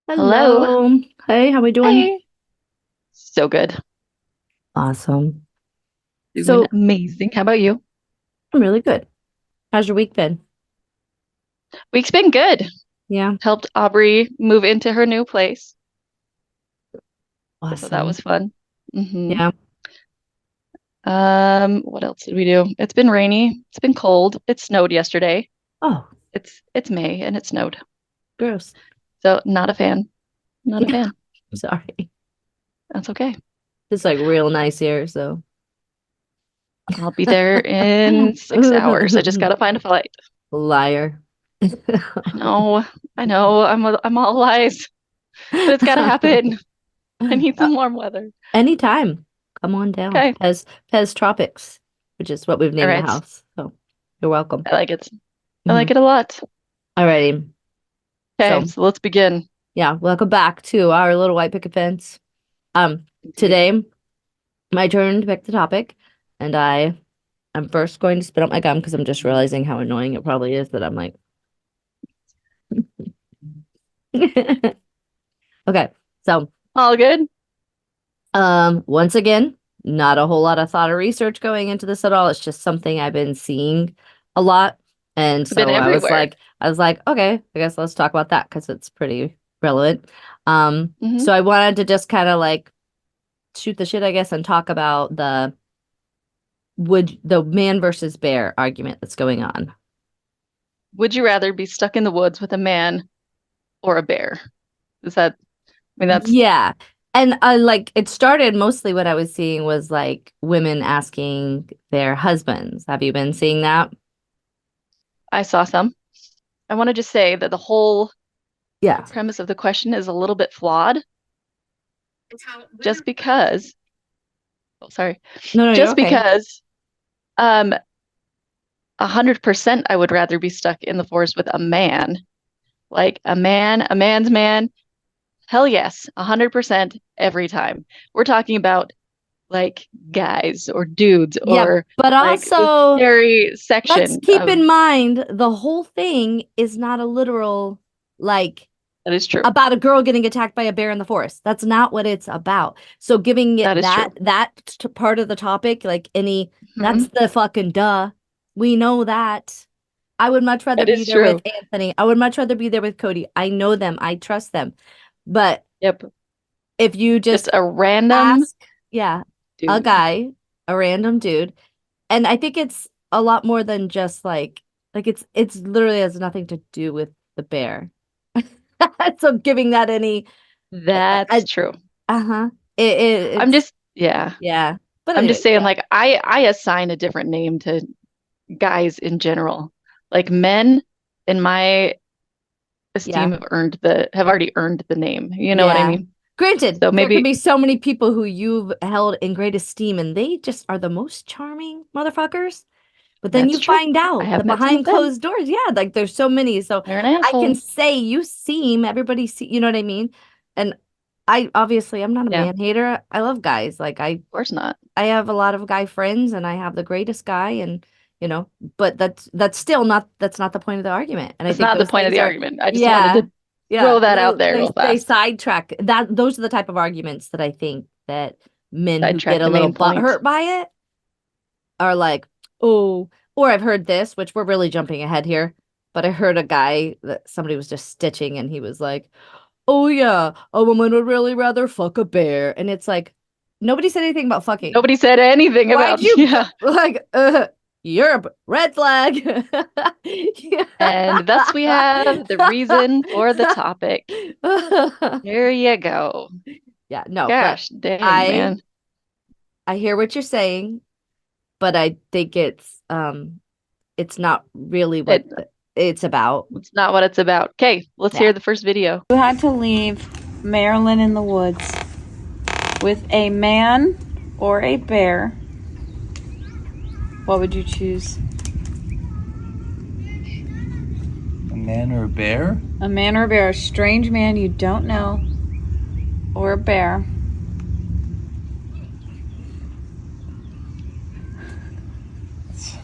Hello. Hello. Hey, how we doing? Hi. So good. Awesome. Doing So, amazing. How about you? I'm really good. How's your week been? Week's been good. Yeah, Helped Aubrey move into her new place. So that awesome. was fun. hmm Yeah. what else did we do? It's been rainy. It's been cold. It snowed yesterday. Oh, It's May and it snowed. gross. So not a fan. Not a fan. Sorry. That's okay. It's like real nice here, so. I'll be there in 6 hours. I just gotta find a flight. Liar. I know. I know. I'm all lies, but it's gotta happen. I need Uh, some warm weather. Anytime. Come on down. Okay. Pez Tropics, which is what we've All named the right. house. So, you're welcome. I like it. I hmm like it a lot. Alrighty. Okay, So, so let's begin. yeah, welcome back to our little white picket fence. Indeed. Today, my turn to pick the topic, and I'm first going to spit out my gum because I'm just realizing how annoying it probably is that I'm like, okay. So, All good? once again, not a whole lot of thought or research going into this at all. It's just something I've been seeing a lot. And It's been so everywhere. I was like, okay, I guess let's talk about that because it's pretty relevant. hmm So I wanted to just kind of like shoot the shit, I guess, and talk about the man versus bear argument that's going on. Would you rather be stuck in the woods with a man or a bear? Is that, I mean, that's, Yeah. And like it started mostly what I was seeing was like women asking their husbands. Have you been seeing that? I saw some. I want to just say that the whole Yeah. premise of the question is a little bit flawed just because, oh, sorry, No, no, you're just okay. because, um, 100% I would rather be stuck in the forest with a man. Like a man's man. Hell yes, 100% every time. We're talking about like guys or dudes Yeah, or but like the also scary let's section keep of in mind the whole thing is not a literal like that is true. about a girl getting attacked by a bear in the forest. That's not what it's about. So giving it That is true. part of the topic, like any, that's hmm the fucking duh. We know that. I would much rather That be is there with true. Anthony. I would much rather be there with Cody. I know them. I trust them. But Yep. if you Just just a random ask, yeah, a dude. guy, a random dude, and I think it's a lot more than just like it's literally has nothing to do with the bear. So giving that any That's I, true. uh-huh. I'm It's just yeah. yeah. But I'm just anyways, saying yeah. like I assign a different name to guys in general. Like men in my esteem Yeah. have already earned the name. You know what I Yeah. mean? Granted, So there can maybe be so many people who you've held in great esteem and they just are the most charming motherfuckers. But then that's you true. find I out have that met some of behind them. closed doors, yeah, like there's so many. So They're an I can asshole. say you seem, everybody see, you know what I mean? And I obviously I'm not a Yeah, of man hater. I love guys. Like course not. I have a lot of guy friends and I have the greatest guy and you know, but that's still not that's not the point of the argument. And I That's think not the those point of things the are argument. I just wanted yeah. to Yeah, throw that out there real they fast. sidetrack that those are the type of arguments that I think that men who get Sidetrack a the little main point. butthurt by it are like, "Oh, or I've heard this, which we're really jumping ahead here, but I heard a guy that somebody was just stitching and he was like, "Oh yeah, a woman would really rather fuck a bear." And it's like nobody said anything about fucking. Nobody said anything Why'd about, you yeah. like Europe red flag? Yeah. And thus we have the reason for the topic. There you go. Yeah, no, but Gosh, dang, I man. I hear what you're saying, but I think it's not really what It, it's about. it's not what it's about. Okay, let's Yeah. hear the first video. You had to leave Maryland in the woods with a man or a bear. What would you choose? A man or a bear? A man or a bear? A strange man you don't know, or a bear? That's,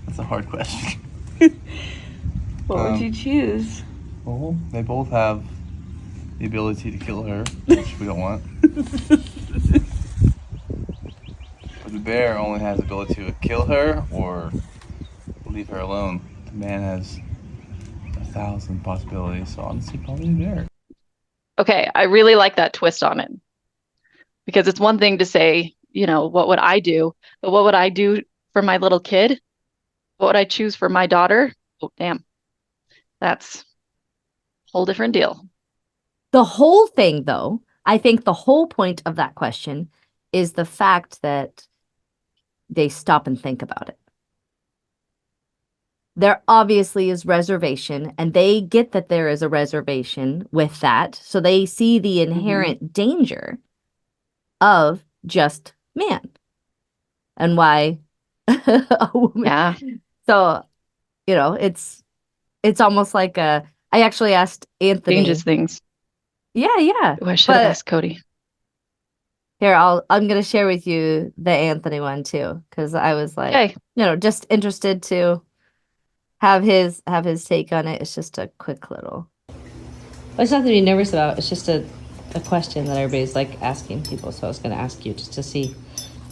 that's a hard question. What would you choose? Well, they both have the ability to kill her, which we don't want. But the bear only has the ability to kill her or leave her alone. The man has 1,000 possibilities, so honestly, probably the bear. Okay, I really like that twist on it because it's one thing to say, what would I do? But what would I do for my little kid? What would I choose for my daughter? Oh, damn. That's a whole different deal. The whole thing, though, I think the whole point of that question is the fact that they stop and think about it. There obviously is reservation, and they get that there is a reservation with that. So they see the inherent danger of just man and why a woman. Yeah. So, it's almost like I actually asked Anthony. Changes things. Yeah. Oh, I should have asked Cody. Here, I'm gonna share with you the Anthony one too, because I was like, Okay. Just interested to have his take on it. It's just a quick little. It's nothing to be nervous about. It's just a question that everybody's like asking people. So I was gonna ask you just to see,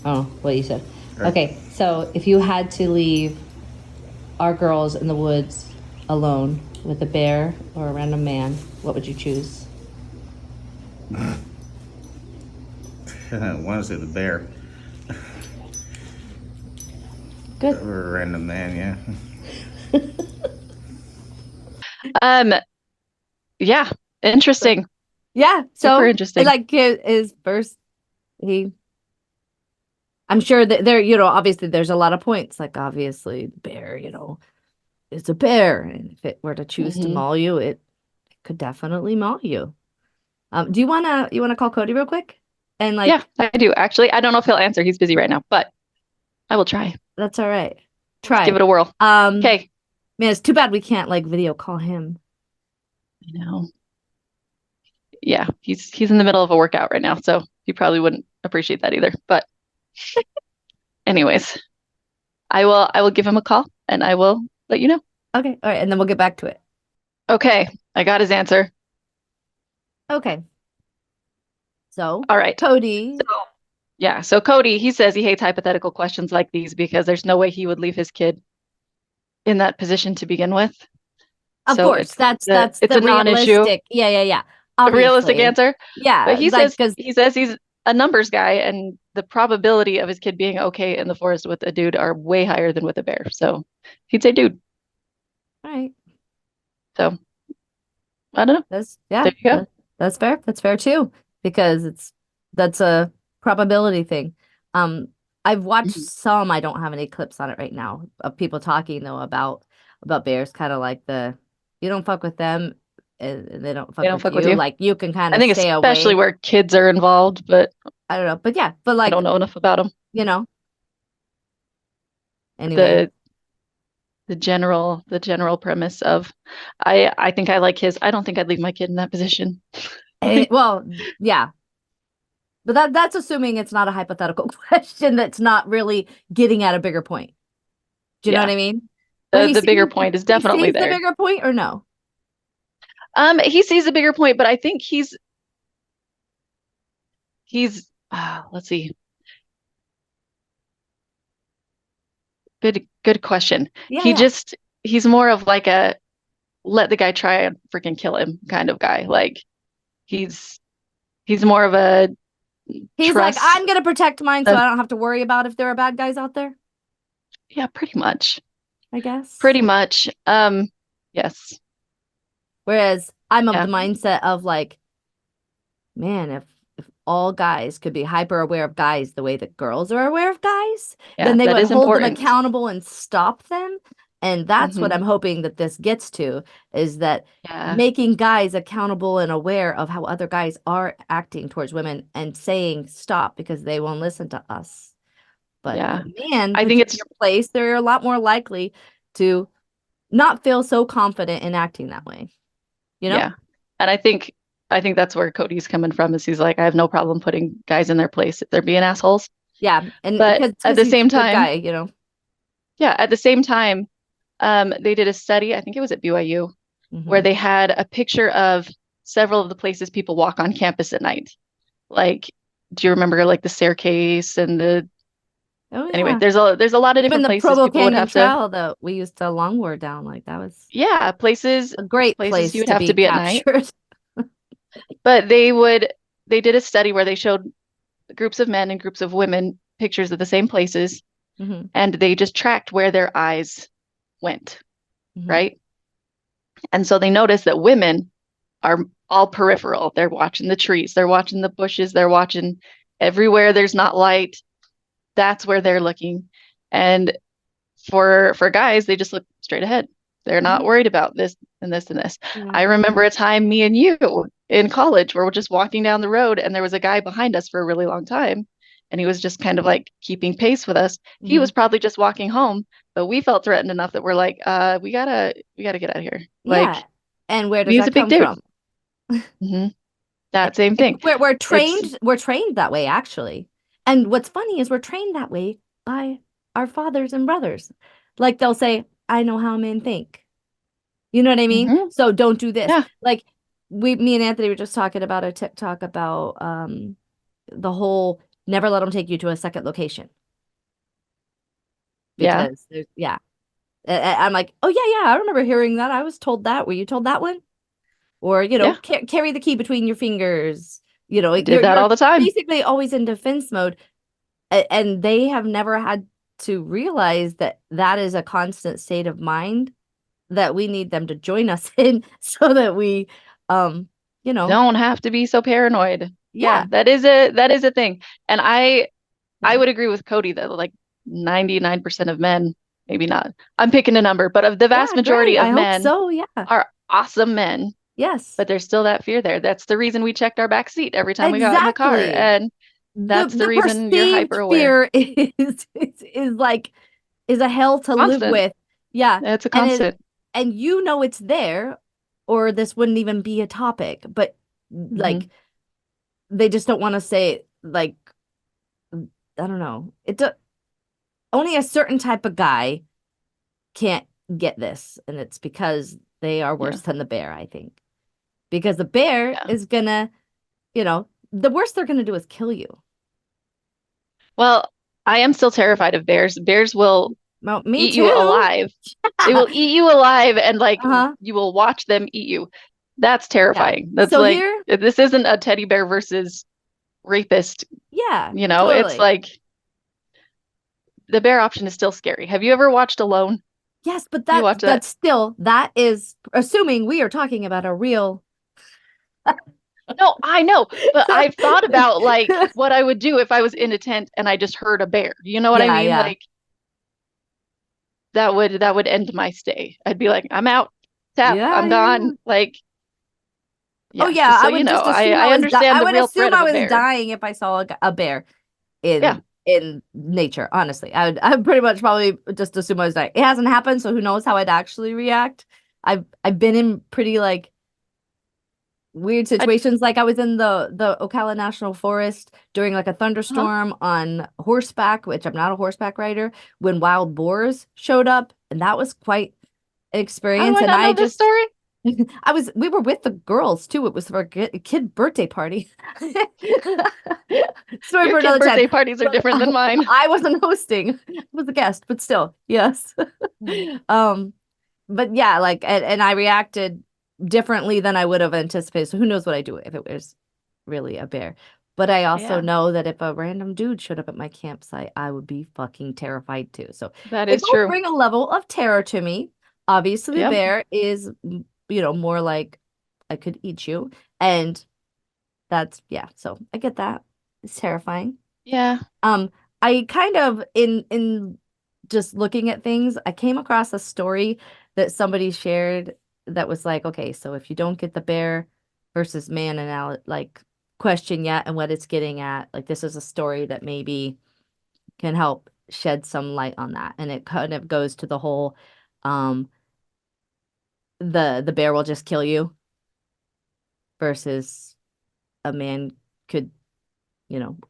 what you said. Right. Okay, so if you had to leave our girls in the woods alone with a bear or a random man, what would you choose? I want to say the bear. Good. Or a random man, yeah. Yeah, interesting. Yeah, so super interesting. Like his first, I'm sure that there, obviously there's a lot of points. Like obviously, bear, it's a bear, and if it were to choose to maul you, it could definitely maul you. Do you wanna call Cody real quick? And yeah, I do actually. I don't know if he'll answer. He's busy right now, but I will try. That's all right. Try. Let's give it a whirl. Okay. Man, it's too bad we can't video call him. I know. Yeah, he's in the middle of a workout right now, so he probably wouldn't appreciate that either. But anyways, I will give him a call and I will let you know. Okay, all right, and then we'll get back to it. Okay, I got his answer. Okay. So, all right, Cody. So Cody, he says he hates hypothetical questions like these because there's no way he would leave his kid in that position to begin with. Of course, that's the realistic. Yeah. A realistic answer. Yeah, but he says he's a numbers guy, and the probability of his kid being okay in the forest with a dude are way higher than with a bear. So he'd say dude. All right. So I don't know. There you go. That's fair. That's fair too, because that's a probability thing. I've watched some. I don't have any clips on it right now of people talking though about bears, kind of like you don't fuck with them and they don't fuck with you. Like you can kind of I think stay especially away. Where kids are involved, but I don't know. But yeah, but like I don't know enough about them. Anyway, the general premise of I think I like his. I don't think I'd leave my kid in that position. Well, yeah. But that's assuming it's not a hypothetical question that's not really getting at a bigger point. Do you know what I mean? The bigger point is definitely there. The bigger point or no? He sees the bigger point, but I think he's let's see. Good question. Yeah, he's more of like a let the guy try and freaking kill him kind of guy. Like he's more of a he's like, I'm gonna protect mine so I don't have to worry about if there are bad guys out there. Yeah, pretty much. I guess. Pretty much. Yes. Whereas I'm of the mindset of like, man, if all guys could be hyper aware of guys the way that girls are aware of guys, then they would hold them accountable and stop them. And that's what I'm hoping that this gets to, is that making guys accountable and aware of how other guys are acting towards women and saying stop because they won't listen to us. But man, I think it's your place. They're a lot more likely to not feel so confident in acting that way. Yeah. And I think that's where Cody's coming from, is he's like, I have no problem putting guys in their place if they're being assholes. Yeah. And but at the same time, guy, Yeah, at the same time, they did a study, I think it was at BYU, where they had a picture of several of the places people walk on campus at night. Like, do you remember like the staircase and the Oh anyway, yeah. there's a lot of Even different the places Provo people would Canyon have to Trail that we used to longboard down, like that was yeah, places a great places you place would to have to be be at night. captured. But they did a study where they showed groups of men and groups of women pictures of the same places Hmm. and they just tracked where their eyes went, Hmm. right? And so they noticed that women are all peripheral. They're watching the trees, they're watching the bushes, they're watching everywhere there's not light. That's where they're looking. And for guys, they just look straight ahead. They're not Hmm. worried about this and this and this. Yeah. I remember a time me and you in college where we're just walking down the road and there was a guy behind us for a really long time. And he was just kind of like keeping pace with us. He Hmm. was probably just walking home, but we felt threatened enough that we're like, we gotta get out of here. Yeah. Like, And where does he's a that big come dude. from? Hmm. That same thing. We're It's trained that way actually. And what's funny is we're trained that way by our fathers and brothers. Like they'll say, I know how men think. You know what I mean? mhm. So don't do this. Yeah, Like me and Anthony were just talking about a TikTok about the whole never let them take you to a second location yeah, because there's yeah. I'm like, oh yeah, I remember hearing that. I was told that. Were you told that one? Or yeah. carry the key between your fingers. I did that You're all the time. basically always in defense mode, and they have never had to realize that that is a constant state of mind that we need them to join us in so that we, um, you know, Don't have to be so paranoid. Yeah, yeah, that is a thing. And I yeah, would agree with Cody that like 99% of men, maybe not. I'm picking a number, but of the vast yeah, great. majority I of hope men so. Yeah. are awesome men, Yes. but there's still that fear there. That's the reason we checked our back seat every time we got in the car. Exactly. And that's the The reason you're hyper perceived aware. fear is like is a hell to live Constant. with. Yeah. It's a And it constant. and it's there or this wouldn't even be a topic, but Hmm. like they just don't want to say like I don't know. Only a certain type of guy can't get this, and it's because they are Yeah. worse than the bear, I think. Because the bear Yeah. is gonna, the worst they're gonna do is kill you. Well, I am still terrified of bears. Bears will Well, me eat you too. alive. They will eat you alive and like Uh-huh. you will watch them eat you. That's Yeah. terrifying. That's So like here, this isn't a teddy bear versus rapist, yeah, it's totally. like the bear option is still scary. Have you ever watched Alone? Yes, but You watch that? that is assuming we are talking about a real No, I know, but I've thought about like what I would do if I was in a tent and I just heard a bear. You know what I Yeah, mean? yeah. Like that would end my stay. I'd be like, I'm out. Tap, Yeah, I'm yeah. gone. Like, Oh yeah, yeah, just so I you would know, just assume I understand I the would real assume threat of I a was bear. dying if I saw a bear Yeah. in nature, honestly. I would pretty much probably just assume I was dying. It hasn't happened, so who knows how I'd actually react. I've been in pretty like weird I, situations. Like I was in the Ocala National Forest during like a uh-huh. thunderstorm on horseback, which I'm not a horseback rider, when wild boars showed up, and that was quite an How do experience. I And not I know this just story? we were with the girls too. It was for a kid birthday party. Story Your for kid another time. birthday parties are But different than mine. I wasn't hosting. I was a guest, but still, yes. Hmm. Um, but yeah, like and I reacted differently than I would have anticipated. So who knows what I do if it was really a bear. But I also Yeah, know that if a random dude showed up at my campsite, I would be fucking terrified too. So that they is both true. bring a level of terror to me. Obviously, the Yep. bear is, more like I could eat you. And that's, yeah, so I get that. It's terrifying. Yeah. Um, I kind of in just looking at things, I came across a story that somebody shared that was like, okay, so if you don't get the bear versus man like question yet and what it's getting at, like this is a story that maybe can help shed some light on that. And it kind of goes to the whole um the bear will just kill you versus a man could,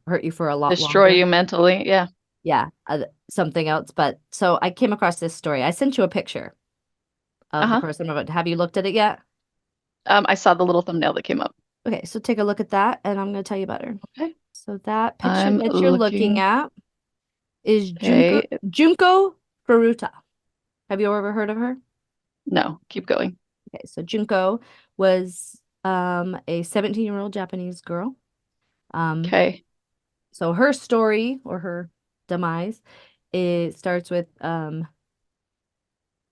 hurt you for a lot Destroy longer. you mentally. Yeah. Yeah, something else. But so I came across this story. I sent you a picture of the Uh-huh. person about. Have you looked at it yet? I saw the little thumbnail that came up. Okay, so take a look at that, and I'm going to tell you about her. Okay. So that picture I'm that you're looking looking. at is Okay. Junko Furuta. Have you ever heard of her? No, keep going. Okay, so Junko was a 17-year-old Japanese girl. Okay. So her story or her demise, it starts with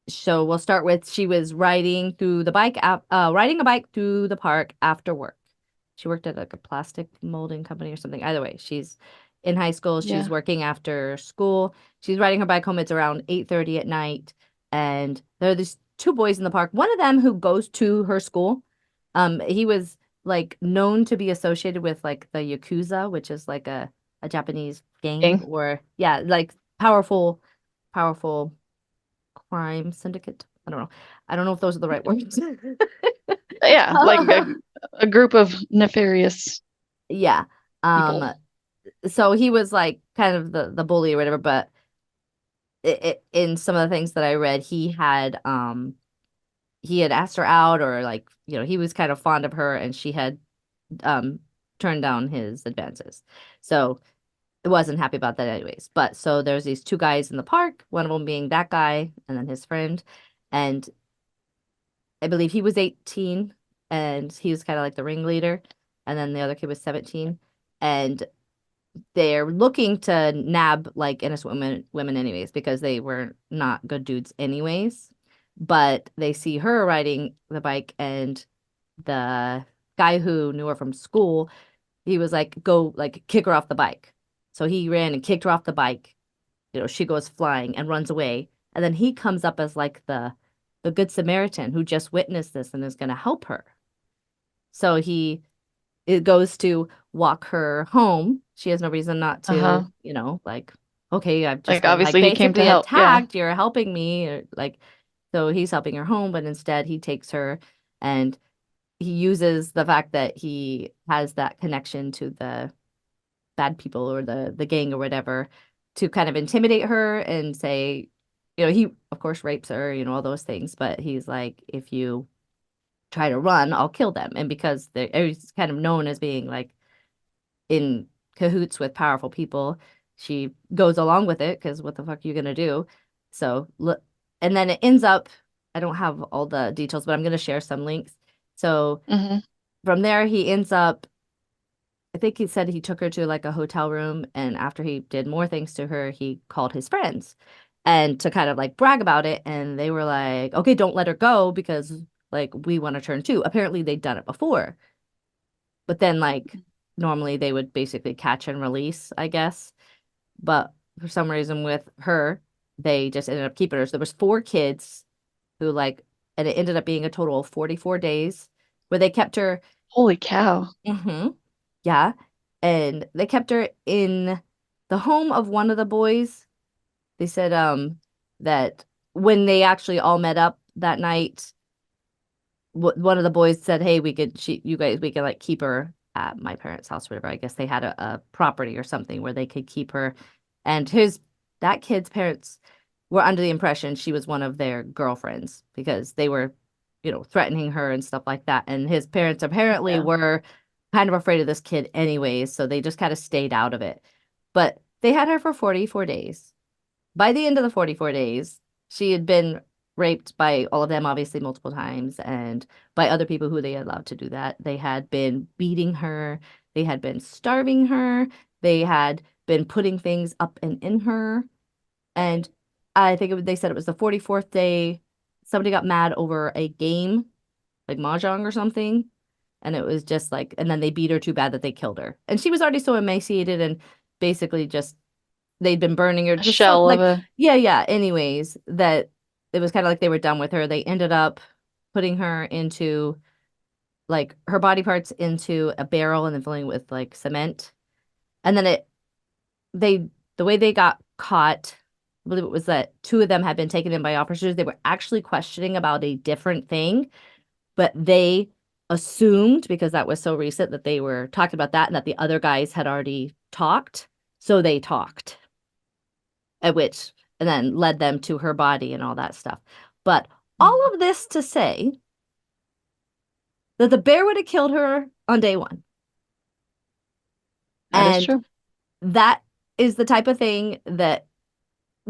so we'll start with she was riding a bike through the park after work. She worked at like a plastic molding company or something. Either way, she's in high school. She's Yeah. working after school. She's riding her bike home. It's around 8:30 at night, and there are these two boys in the park. One of them who goes to her school, he was like known to be associated with like the Yakuza, which is like a Japanese gang, Ing. or yeah, like powerful crime syndicate. I don't know. I don't know if those are the right words. Yeah, like a group of nefarious Yeah. Um, people. so he was like kind of the bully or whatever, but in some of the things that I read, he had asked her out, or like, he was kind of fond of her, and she had um turned down his advances. So I wasn't happy about that anyways. But so there's these two guys in the park, one of them being that guy and then his friend. And I believe he was 18 and he was kind of like the ringleader. And then the other kid was 17. And they're looking to nab like innocent women anyways, because they were not good dudes anyways. But they see her riding the bike, and the guy who knew her from school, he was like, go like kick her off the bike. So he ran and kicked her off the bike. She goes flying and runs away. And then he comes up as like the good Samaritan who just witnessed this and is going to help her. So it goes to walk her home. She has no reason not to, Uh-huh. like, okay, I've just Like been like obviously he came to basically help. Yeah. attacked. You're helping me, or like, so he's helping her home, but instead he takes her, and he uses the fact that he has that connection to the bad people or the gang or whatever to kind of intimidate her and say, he of course rapes her, all those things, but he's like, if you try to run, I'll kill them. And because he's kind of known as being like in cahoots with powerful people, she goes along with it because what the fuck are you gonna do? So look, and then it ends up, I don't have all the details, but I'm gonna share some links. So Hmm. from there, he ends up, I think he said he took her to like a hotel room, and after he did more things to her, he called his friends and to kind of like brag about it. And they were like, okay, don't let her go because like we want to turn too. Apparently they'd done it before, but then like normally they would basically catch and release, I guess. But for some reason with her, they just ended up keeping her. So there was four kids who like, and it ended up being a total of 44 days where they kept her. Holy cow. Mm-hmm. Yeah. And they kept her in the home of one of the boys. They said that when they actually all met up that night, one of the boys said, "Hey, we could like keep her at my parents' house or whatever." I guess they had a property or something where they could keep her. And that kid's parents were under the impression she was one of their girlfriends because they were, threatening her and stuff like that. And his parents apparently Yeah. were kind of afraid of this kid anyways, so they just kind of stayed out of it. But they had her for 44 days. By the end of the 44 days, she had been raped by all of them, obviously multiple times, and by other people who they allowed to do that. They had been beating her, they had been starving her, they had been putting things up and in her. And I think they said it was the 44th day, somebody got mad over a game, like Mahjong or something. And it was just like, and then they beat her too bad that they killed her. And she was already so emaciated and basically just they'd been burning her A just so shell of like a yeah, anyways, that it was kind of like they were done with her. They ended up putting her into like her body parts into a barrel and then filling it with like cement. And then they the way they got caught, I believe it was that two of them had been taken in by officers. They were actually questioning about a different thing, but they assumed because that was so recent that they were talking about that and that the other guys had already talked. So they talked. At which and then led them to her body and all that stuff. But all of this to say, that the bear would have killed her on day one. That is And true. that is the type of thing that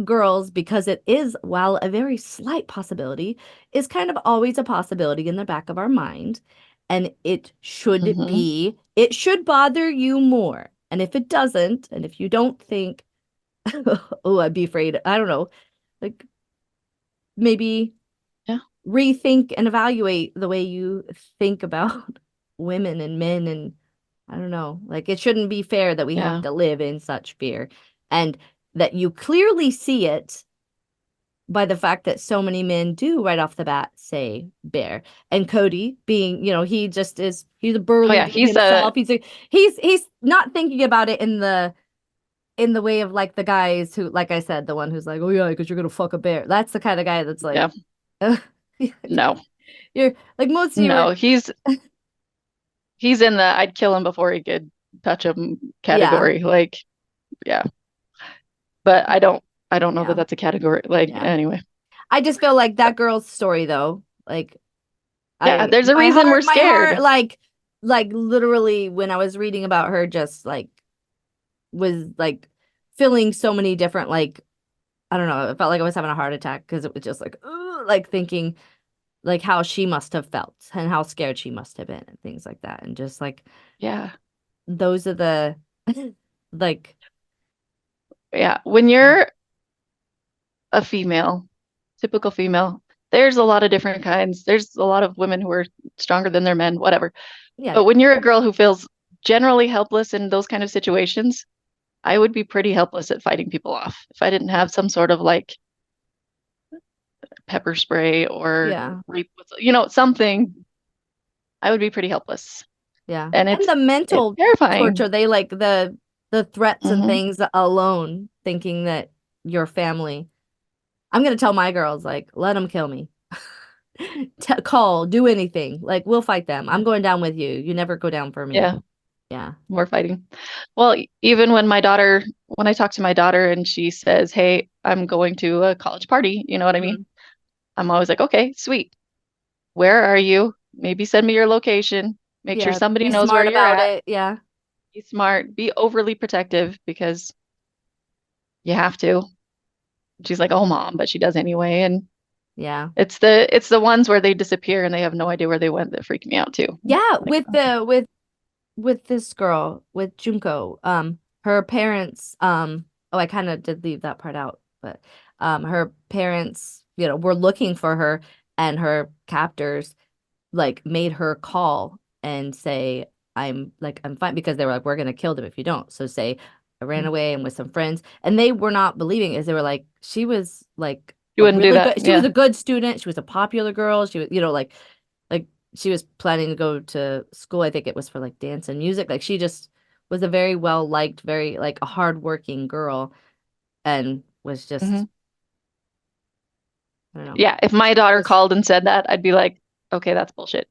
girls, because it is, while a very slight possibility, is kind of always a possibility in the back of our mind. And it should bother you more. And if it doesn't, and if you don't think, oh, I'd be afraid, I don't know, like maybe Yeah. rethink and evaluate the way you think about women and men. And I don't know, like it shouldn't be fair that we have Yeah. to live in such fear, and that you clearly see it by the fact that so many men do right off the bat say bear. And Cody being, he's a Oh burly yeah, dude he's a himself. He's not thinking about it in the way of like the guys who, like I said, the one who's like, oh yeah, because you're gonna fuck a bear. That's the kind of guy that's like, yeah. No. you're like most of you are, No, he's in the I'd kill him before he could touch him yeah, category. Like, yeah. But I don't know that yeah, that's a category. Like, yeah. anyway. I just feel like that girl's story though, like I Yeah, don't know. there's a reason we're My heart, scared. like literally when I was reading about her, just like was like feeling so many different, like I don't know, it felt like I was having a heart attack because it was just like, ugh, like thinking like how she must have felt and how scared she must have been and things like that. And just like Yeah. those are the like, Yeah. When you're a female, typical female, there's a lot of different kinds. There's a lot of women who are stronger than their men, whatever. yeah, But when you're a girl who feels generally helpless in those kind of situations, I would be pretty helpless at fighting people off if I didn't have some sort of like pepper spray or yeah, something. I would be pretty helpless. yeah. And And it's the it's mental terrifying. torture, they like the threats and Hmm. things alone, thinking that your family. I'm gonna tell my girls, like, let them kill me. Call, do anything. Like, we'll fight them. I'm going down with you. You never go down for me. Yeah, Yeah. more fighting. Well, even when I talk to my daughter and she says, "Hey, I'm going to a college party," you know what I mean? Mhm. I'm always like, "Okay, sweet. Where are you? Maybe send me your location. Make sure Yeah. somebody Be knows where smart you're about at. it. Yeah. Be smart. Be overly protective because you have to." She's like, "Oh, mom," but she does anyway. And Yeah. it's the ones where they disappear and they have no idea where they went that freak me out too. Yeah. Like, okay. With this girl, with Junko, her parents, oh, I kind of did leave that part out, but her parents, were looking for her, and her captors like made her call and say, I'm fine, because they were like, we're gonna kill them if you don't. So say I ran Mhm. away and with some friends, and they were not believing it. They were like, she was like You a wouldn't do really that. good, she was Yeah. a good student, she was a popular girl, she was, like she was planning to go to school. I think it was for like dance and music. Like she just was a very well liked, very like a hardworking girl, and was just, Hmm. I don't know, Yeah. If my daughter just called and said that, I'd be like, okay, that's bullshit.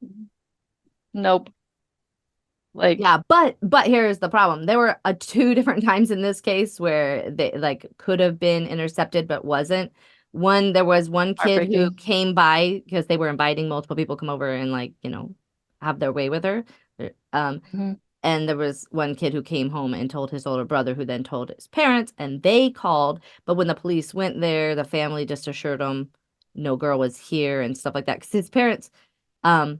Nope. Like, yeah. But here's the problem. There were two different times in this case where they like could have been intercepted but wasn't. One, there was one kid who heartbreaking. came by because they were inviting multiple people come over and like, have their way with her. Um, Hmm. And there was one kid who came home and told his older brother, who then told his parents, and they called. But when the police went there, the family just assured them no girl was here and stuff like that. Because his parents, um,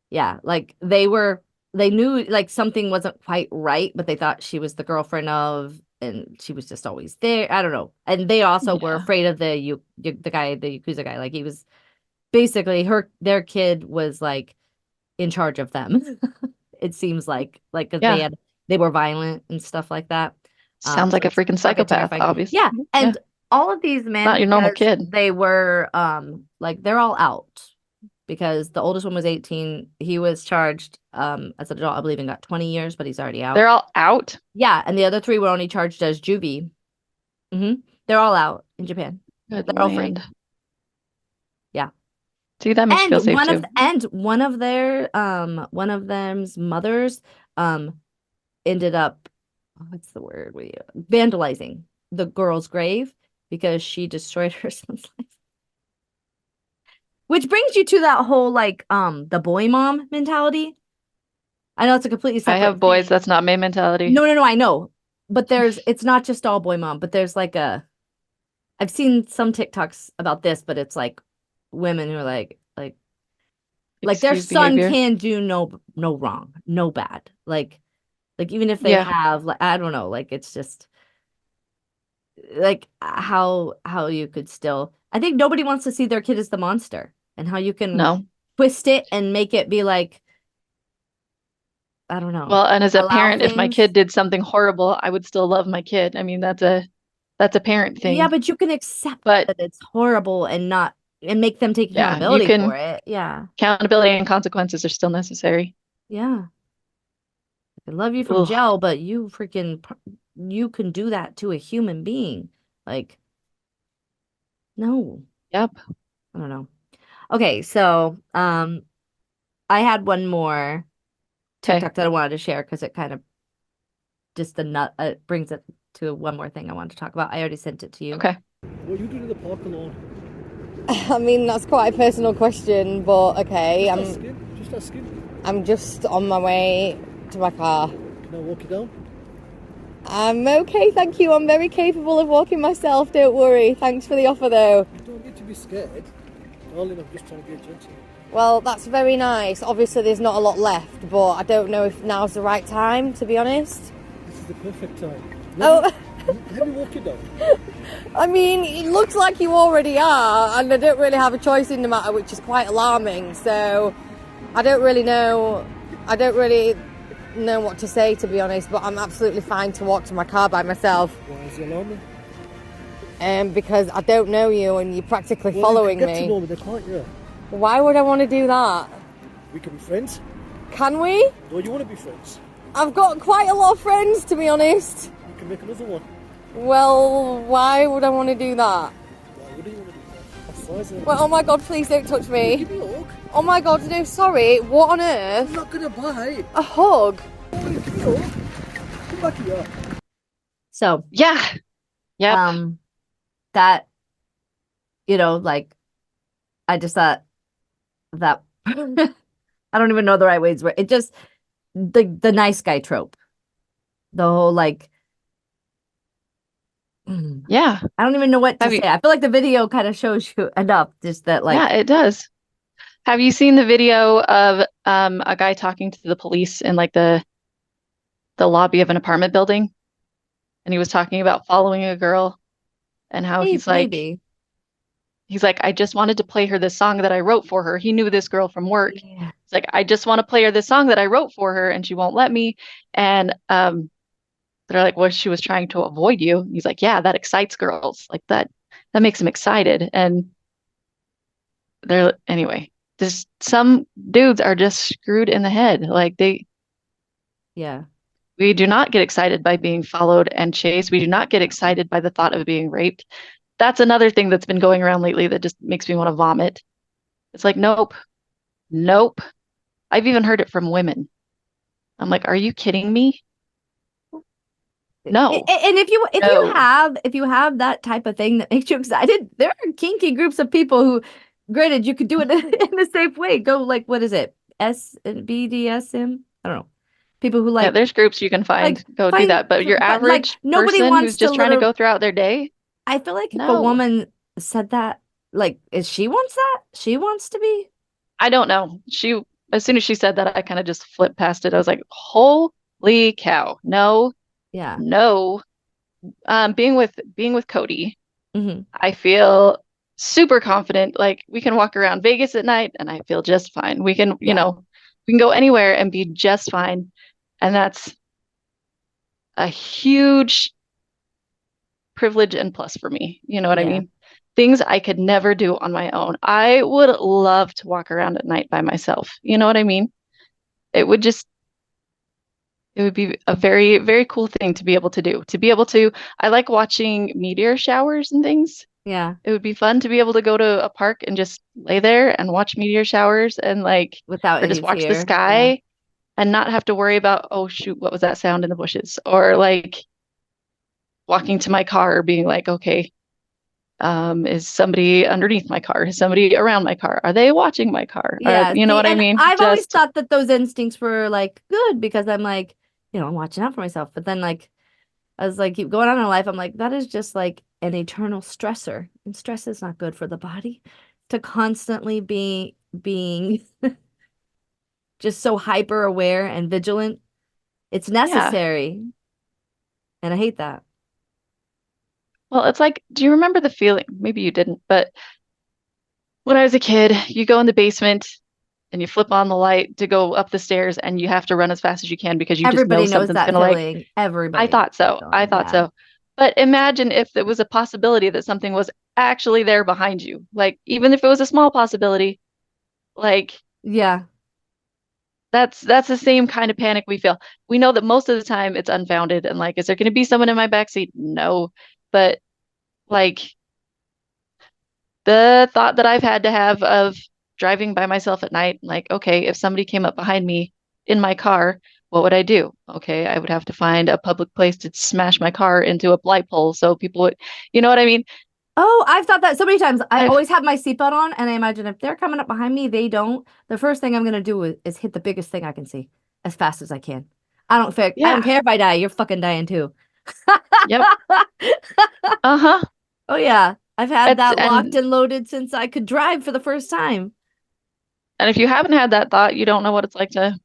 yeah, like they knew like something wasn't quite right, but they thought she was the girlfriend of, and she was just always there. I don't know. And they also were Yeah. afraid of the guy, the Yakuza guy. Like he was basically their kid was like in charge of them. It seems like 'cause Yeah. they were violent and stuff like that. Sounds So like a it's freaking fucking psychopath, terrifying. obviously. Yeah, Yeah. and all of these men, Not your normal because kid. they were like they're all out, because the oldest one was 18. He was charged as an adult, I believe, and got 20 years, but he's already out. They're all out. Yeah, and the other three were only charged as juvie. Hmm. They're all out in Japan. Good They're all free. land. Yeah. See, that makes you And feel safe too. one of them's mothers ended up, what's the word we vandalizing the girl's grave because she destroyed her son's life. Which brings you to that whole like the boy mom mentality. I know it's a completely I separate have boys. thing. That's not my mentality. No, I know. But it's not just all boy mom, but there's like I've seen some TikToks about this, but it's like women who are like their Excuse son behavior. can do no wrong, no bad. Like even if they Yeah. have like I don't know, like it's just like how you could still I think nobody wants to see their kid as the monster and how you can No. twist it and make it be like I don't know, Well, and as a allow parent, if my things. kid did something horrible, I would still love my kid. I mean, that's a parent Yeah, thing. but you can accept But that it's horrible and not and make them take yeah, you accountability for can it. Yeah. accountability and consequences are still necessary. Yeah. I love you from Ugh. jail, but you can do that to a human being. Like, no, Yep. I don't know. Okay, so I had one more Okay. TikTok that I wanted to share because it kind of just the nut brings it to one more thing I wanted to talk about. I already sent it to you. Okay. What are you doing in the park alone? I mean, that's quite a personal question, but okay. Just asking. I'm just on my way to my car. Can I walk you down? I'm okay, thank you. I'm very capable of walking myself, don't worry. Thanks for the offer, though. You don't need to be scared. Darling, I'm just trying to be a gentleman. Well, that's very nice. Obviously, there's not a lot left, but I don't know if now's the right time, to be honest. This is the perfect time. Oh, Let me walk you down. I mean, it looks like you already are, and I don't really have a choice in the matter, which is quite alarming. So, I don't really know what to say, to be honest, but I'm absolutely fine to walk to my car by myself. Why is he alarming? Because I don't know you and you're practically following you can get me. to know me, can't you? Why would I want to do that? We can be friends. Can we? Or you want to be friends? I've got quite a lot of friends, to be honest. We can make another one. Well, why would I want to do that? Why would you want to do that? That's why, isn't it? Well, oh my god, please don't touch me. Give me a hug. Oh my god, no, sorry. What on earth? I'm not going to bite. A hug? Oh, give me a hug. Come back here. So, Yeah. Yep. That like I just thought that I don't even know the right ways where it just the nice guy trope. The whole like Yeah. I don't even know what to Have say. you, I feel like the video kind of shows you enough just that like yeah, it does. Have you seen the video of a guy talking to the police in like the lobby of an apartment building? And he was talking about following a girl and how maybe. he's like, I just wanted to play her this song that I wrote for her. He knew this girl from work. Yeah. It's like, I just want to play her this song that I wrote for her and she won't let me. And they're like, well, she was trying to avoid you. And he's like, yeah, that excites girls. Like that makes them excited. And anyway, just some dudes are just screwed in the head. Like Yeah. we do not get excited by being followed and chased. We do not get excited by the thought of being raped. That's another thing that's been going around lately that just makes me want to vomit. It's like, nope, nope. I've even heard it from women. I'm like, are you kidding me? No, And no. if you have that type of thing that makes you excited, there are kinky groups of people who, granted, you could do it in a safe way. Go like, what is it? BDSM? I don't know. People who Yeah, like there's groups you can find. Go do that. But your but like average nobody person wants who's to just trying to literally. go throughout their day, I feel like if a no. woman said that, like, is she wants that? She wants to be. I don't know. As soon as she said that, I kind of just flipped past it. I was like, holy cow. No, Yeah. no. Being with Cody, Hmm. I feel super confident. Like we can walk around Vegas at night and I feel just fine. We can, Yeah. we can go anywhere and be just fine. And that's a huge privilege and plus for me. You know what I Yeah. mean? Things I could never do on my own. I would love to walk around at night by myself. You know what I mean? It would just, it would be a very, very cool thing to be able to do. To be able to, I like watching meteor showers and things. Yeah. It would be fun to be able to go to a park and just lay there and watch meteor showers and like, Without or just any watch the fear. Yeah. sky and not have to worry about, oh shoot, what was that sound in the bushes? Or like walking to my car being like, okay, Is somebody underneath my car? Is somebody around my car? Are they watching my car? Yeah, You know see, what I and mean? I've always Just, thought that those instincts were like good because I'm like, I'm watching out for myself. But then like as like keep going on in life, I'm like, that is just like an eternal stressor. And stress is not good for the body to constantly be being just so hyper aware and vigilant. It's yeah. necessary. And I hate that. Well, it's like, do you remember the feeling? Maybe you didn't, but when I was a kid, you go in the basement and you flip on the light to go up the stairs and you have to run as fast as you can because you just know Everybody knows something's that gonna like, feeling. I Everybody knows thought that so. I feeling. thought Yeah. so. But imagine if there was a possibility that something was actually there behind you. Like, even if it was a small possibility, like Yeah. that's the same kind of panic we feel. We know that most of the time it's unfounded and like, is there gonna be someone in my backseat? No. But like the thought that I've had to have of driving by myself at night, like, okay, if somebody came up behind me in my car, what would I do? Okay, I would have to find a public place to smash my car into a light pole so people would, you know what I mean? Oh, I've thought that so many times. I I've, always have my seatbelt on, and I imagine if they're coming up behind me, they don't. The first thing I'm gonna do is hit the biggest thing I can see as fast as I can. I don't yeah, care if I die. You're fucking dying too. yep, uh-huh. Oh yeah, I've had It's that locked and loaded since I could drive for the first time. and if you haven't had that thought, you don't know what it's like to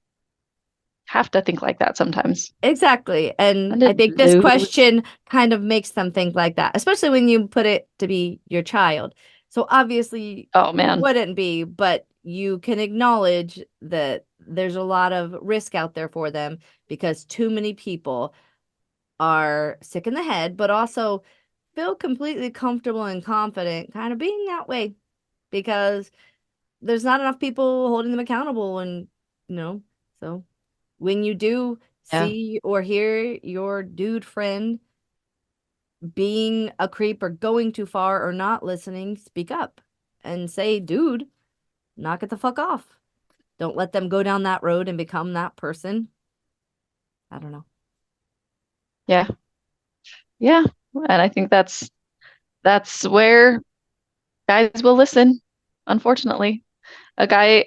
have to think like that sometimes. Exactly. And And I it think this blows. question kind of makes them think like that, especially when you put it to be your child. So obviously Oh you man. wouldn't be, but you can acknowledge that there's a lot of risk out there for them because too many people are sick in the head, but also feel completely comfortable and confident kind of being that way because there's not enough people holding them accountable and so when you do Yeah. see or hear your dude friend being a creep or going too far or not listening, speak up and say, dude, knock it the fuck off. Don't let them go down that road and become that person. I don't know. Yeah. Yeah. And I think that's where guys will listen, unfortunately. A guy,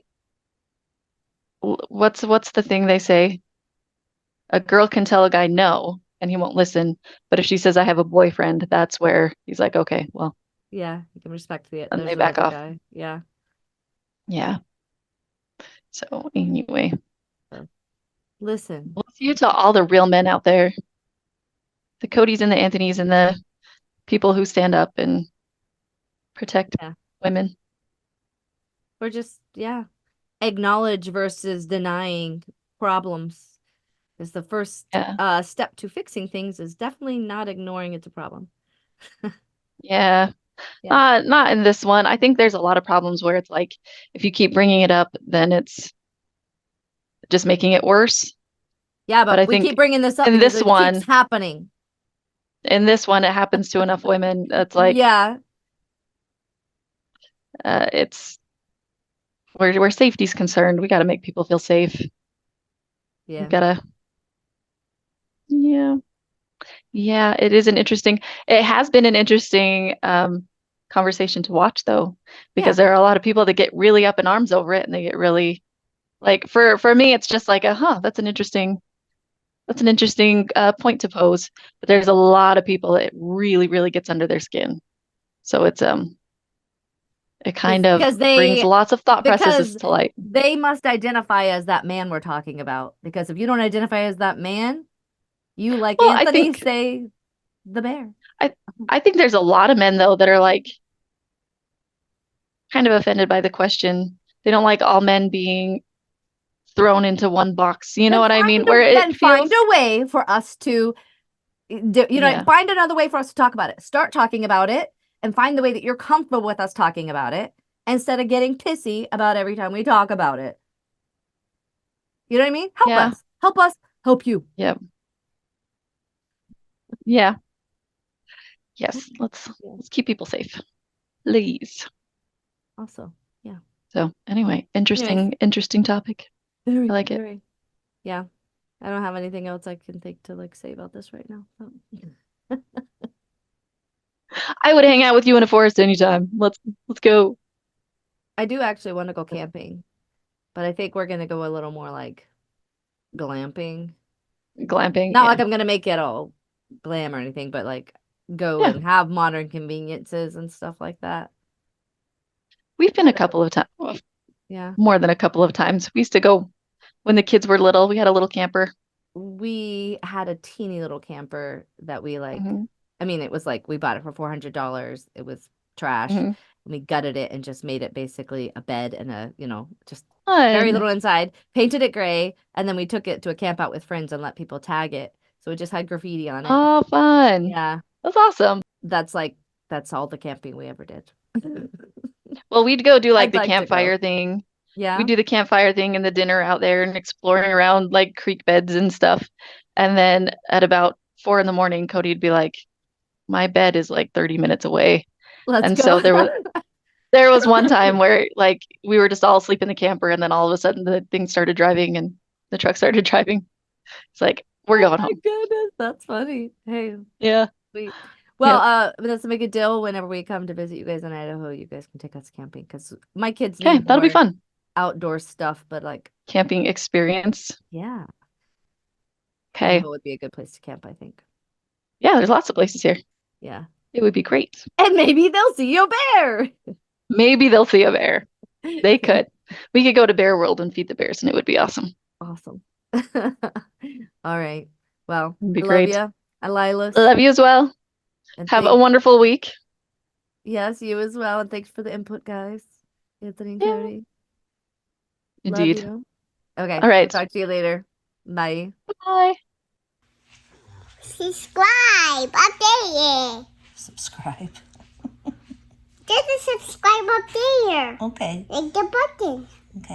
what's the thing they say? A girl can tell a guy no, and he won't listen. But if she says I have a boyfriend, that's where he's like, okay, well, Yeah, you can respect the then they there's back another off. guy. Yeah. Yeah. So anyway, So listen. love you to all the real men out there, the Codys and the Anthonys and the people who stand up and protect Yeah. women. Or just acknowledge versus denying problems. Is the first Yeah. step to fixing things is definitely not ignoring it's a problem. Yeah. Yeah. Not in this one. I think there's a lot of problems where it's like if you keep bringing it up, then it's just making it worse. Yeah, But but I we keep think bringing this up in because this it keeps one, happening. it happens to enough women. It's like Yeah. it's where safety's concerned, we got to make people feel safe. We Yeah. gotta, yeah, yeah. It has been an interesting conversation to watch though, because Yeah. there are a lot of people that get really up in arms over it, and they get really like for me, it's just like, that's an interesting point to pose. But there's a lot of people it really, really gets under their skin. So it kind of Because brings they lots of thought processes because to light. they must identify as that man we're talking about. Because if you don't identify as that man, you like Well, Anthony say the bear. I I think there's a lot of men though that are like kind of offended by the question. They don't like all men being thrown into one box. You know what I mean? Where Then it find feels, a way for us to yeah, find another way for us to talk about it. Start talking about it and find the way that you're comfortable with us talking about it instead of getting pissy about every time we talk about it. You know what I mean? Help yeah, us. Help us. Help you. yeah, yeah. Yes, Yeah. let's keep people safe, please. Also, yeah. So anyway, Anyways, interesting topic. I very, like it. very. Yeah. I don't have anything else I can think to like say about this right now. So. I would hang out with you in a forest anytime. Let's go I do actually want to go camping, but I think we're gonna go a little more like glamping. glamping. Not Yeah. like I'm gonna make it all glam or anything, but like go Yeah. and have modern conveniences and stuff like that. We've been a couple of times, Yeah. more than a couple of times. We used to go when the kids were little. We had a little camper. We had a teeny little camper that we like. Hmm. I mean, it was like we bought it for $400. It was trash. Hmm. And we gutted it and just made it basically a bed and just very Fun. little inside, painted it gray, and then we took it to a camp out with friends and let people tag it. So it just had graffiti on it. Oh, fun. Yeah. That's awesome. That's all the camping we ever did. Well, we'd go do like I'd the like to go. campfire thing. Yeah. We'd do the campfire thing and the dinner out there and exploring around like creek beds and stuff. And then at about 4 in the morning, Cody'd be like, my bed is like 30 minutes away. Let's And go. so there was one time where like we were just all asleep in the camper and then all of a sudden the thing started driving and the truck started driving. It's like, we're Oh going my home. goodness, that's funny. Hey, Yeah. sweet. Well, Yep. let's make a deal whenever we come to visit you guys in Idaho. You guys can take us camping because my kids Okay, need that'll be more fun. outdoor stuff, but like, Camping experience. yeah, Okay. Idaho would be a good place to camp, I think. Yeah, there's lots of places here. Yeah. It would be great. And maybe they'll see a bear. Maybe they'll see a bear. They could. We could go to Bear World and feed the bears, and it would be awesome. Awesome. All right. Well, It'd be I love great. you. I Lilas. Love you as well. And Have a thank wonderful week. yes, you as well. And thanks for the input, guys. Anthony and Yeah, Cody. Love indeed. you. Okay. All right. Talk to you later. Bye. Bye. Subscribe up there. Subscribe. There's a subscribe up there. Okay. Like the button. Okay.